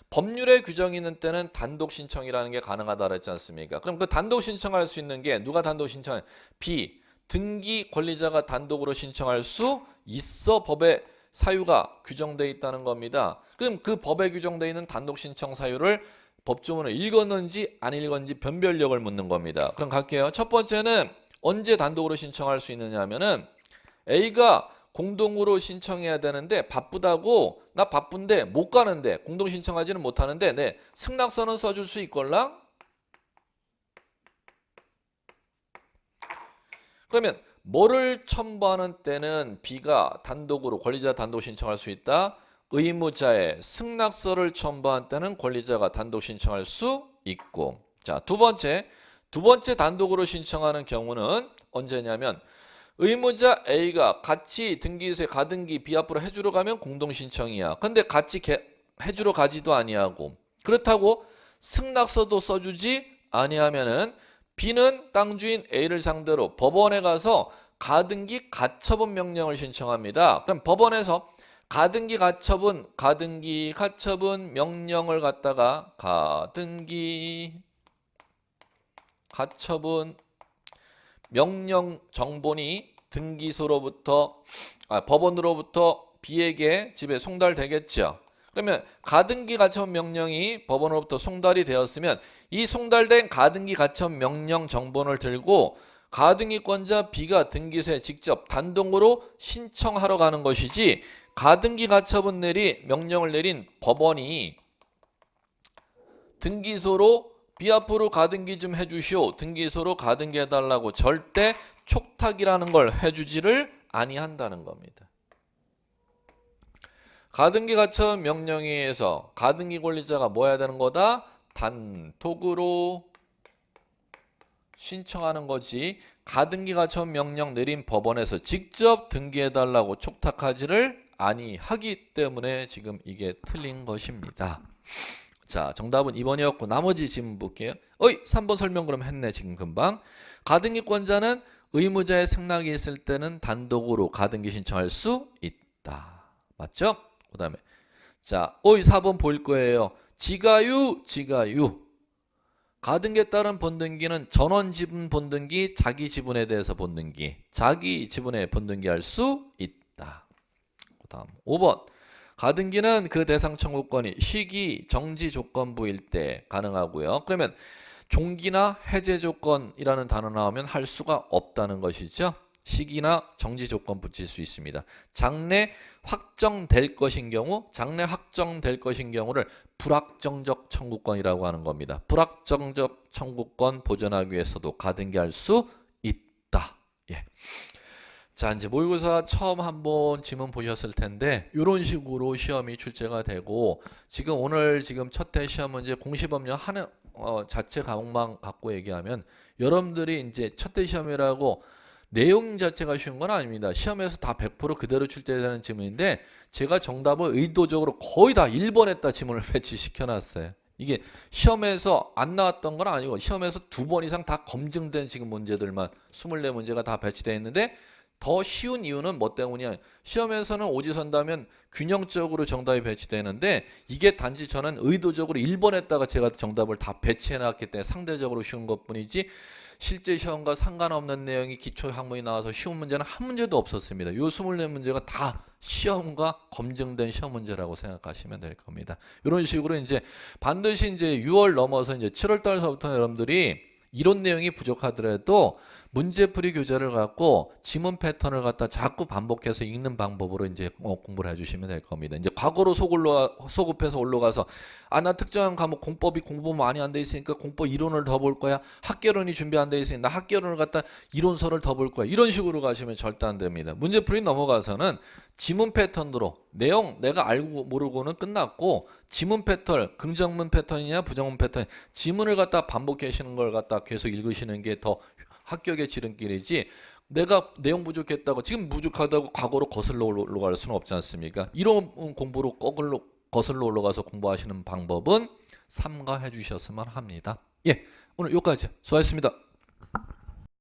[SPEAKER 1] 법률에 규정이 있는 때는 단독 신청이라는 게 가능하다 그랬지 않습니까? 그럼 그 단독 신청할 수 있는 게 누가 단독 신청해? B, 등기 권리자가 단독으로 신청할 수 있어 법에 사유가 규정되어 있다는 겁니다. 그럼 그 법에 규정되어 있는 단독 신청 사유를 법조문을 읽었는지 안 읽었는지 변별력을 묻는 겁니다. 그럼 갈게요. 첫 번째는 언제 단독으로 신청할 수 있느냐 하면은 A가 공동으로 신청해야 되는데 바쁘다고 나 바쁜데 못 가는데 공동 신청하지는 못하는데 네, 승낙서는 써줄 수 있걸랑? 그러면 뭐를 첨부하는 때는 B가 단독으로 권리자 단독 신청할 수 있다. 의무자의 승낙서를 첨부한 때는 권리자가 단독 신청할 수 있고. 자, 두 번째 단독으로 신청하는 경우는 언제냐면 의무자 A가 같이 등기소에 가등기 B 앞으로 해주러 가면 공동 신청이야. 근데 같이 해주러 가지도 아니하고 그렇다고 승낙서도 써주지 아니하면은 B는 땅 주인 A를 상대로 법원에 가서 가등기 가처분 명령을 신청합니다. 그럼 법원에서 가등기 가처분 명령을 갖다가 가등기 가처분 명령 정본이 등기소로부터 법원으로부터 B에게 집에 송달되겠죠. 그러면 가등기 가처분 명령이 법원으로부터 송달이 되었으면 이 송달된 가등기 가처분 명령 정본을 들고 가등기권자 B가 등기소에 직접 단독으로 신청하러 가는 것이지 가등기 가처분 명령을 내린 법원이 등기소로 B 앞으로 가등기 좀 해주시오. 등기소로 가등기 해달라고 절대 촉탁이라는 걸 해주지를 아니한다는 겁니다. 가등기 가처분 명령에 의해서 가등기 권리자가 뭐 해야 되는 거다? 단독으로 신청하는 거지 가등기 가처분 명령 내린 법원에서 직접 등기해달라고 촉탁하지를 아니하기 때문에 지금 이게 틀린 것입니다. 자, 정답은 2번이었고 나머지 질문 볼게요. 3번 설명 그럼 했네 지금 금방. 가등기권자는 의무자의 승낙이 있을 때는 단독으로 가등기 신청할 수 있다. 맞죠? 그 다음에 자, 4번 보일 거예요. 지가유 가등기에 따른 본등기는 전원 지분 본등기, 자기 지분에 대해서 본등기, 자기 지분에 본등기할 수 있다. 그 다음 5번 가등기는 그 대상 청구권이 시기, 정지 조건부일 때 가능하고요. 그러면 종기나 해제 조건이라는 단어 나오면 할 수가 없다는 것이죠. 시기나 정지 조건 붙일 수 있습니다. 장래 확정될 것인 경우를 불확정적 청구권이라고 하는 겁니다. 불확정적 청구권 보존하기 위해서도 가등기할 수 있다. 예. 자, 이제 모의고사 처음 한번 지문 보셨을 텐데 이런 식으로 시험이 출제가 되고 지금 오늘 첫 회 시험 문제 공시법령 하는 자체 과목만 갖고 얘기하면 여러분들이 이제 첫 회 시험이라고 내용 자체가 쉬운 건 아닙니다. 시험에서 다 100% 그대로 출제되는 지문인데 제가 정답을 의도적으로 거의 다 1번에다 지문을 배치시켜 놨어요. 이게 시험에서 안 나왔던 건 아니고 시험에서 2번 이상 다 검증된 지금 문제들만 24문제가 다 배치되어 있는데 더 쉬운 이유는 뭐 때문이야? 시험에서는 오지선다면 균형적으로 정답이 배치되는데 이게 단지 저는 의도적으로 1번에다가 제가 정답을 다 배치해놨기 때문에 상대적으로 쉬운 것뿐이지 실제 시험과 상관없는 내용이 기초 학문이 나와서 쉬운 문제는 한 문제도 없었습니다. 요 24문제가 다 시험과 검증된 시험 문제라고 생각하시면 될 겁니다. 이런 식으로 이제 반드시 이제 6월 넘어서 이제 7월 달서부터 여러분들이 이론 내용이 부족하더라도 문제풀이 교재를 갖고 지문 패턴을 갖다 자꾸 반복해서 읽는 방법으로 이제 공부를 해주시면 될 겁니다. 이제 과거로 소급해서 올라가서 나 특정한 과목 공법이 공부 많이 안 돼 있으니까 공법 이론을 더 볼 거야. 학개론이 준비 안 돼 있으니까 나 학개론을 갖다 이론서를 더 볼 거야. 이런 식으로 가시면 절대 안 됩니다. 문제풀이 넘어가서는 지문 패턴으로 내용 내가 알고 모르고는 끝났고 지문 패턴, 긍정문 패턴이냐 부정문 패턴, 지문을 갖다 반복하시는 걸 갖다 계속 읽으시는 게 더 합격의 지름길이지 내가 내용 부족했다고 지금 부족하다고 과거로 거슬러 올라갈 수는 없지 않습니까? 이런 공부로 거슬러 올라가서 공부하시는 방법은 삼가해 주셨으면 합니다. 예, 오늘 여기까지 수고하셨습니다.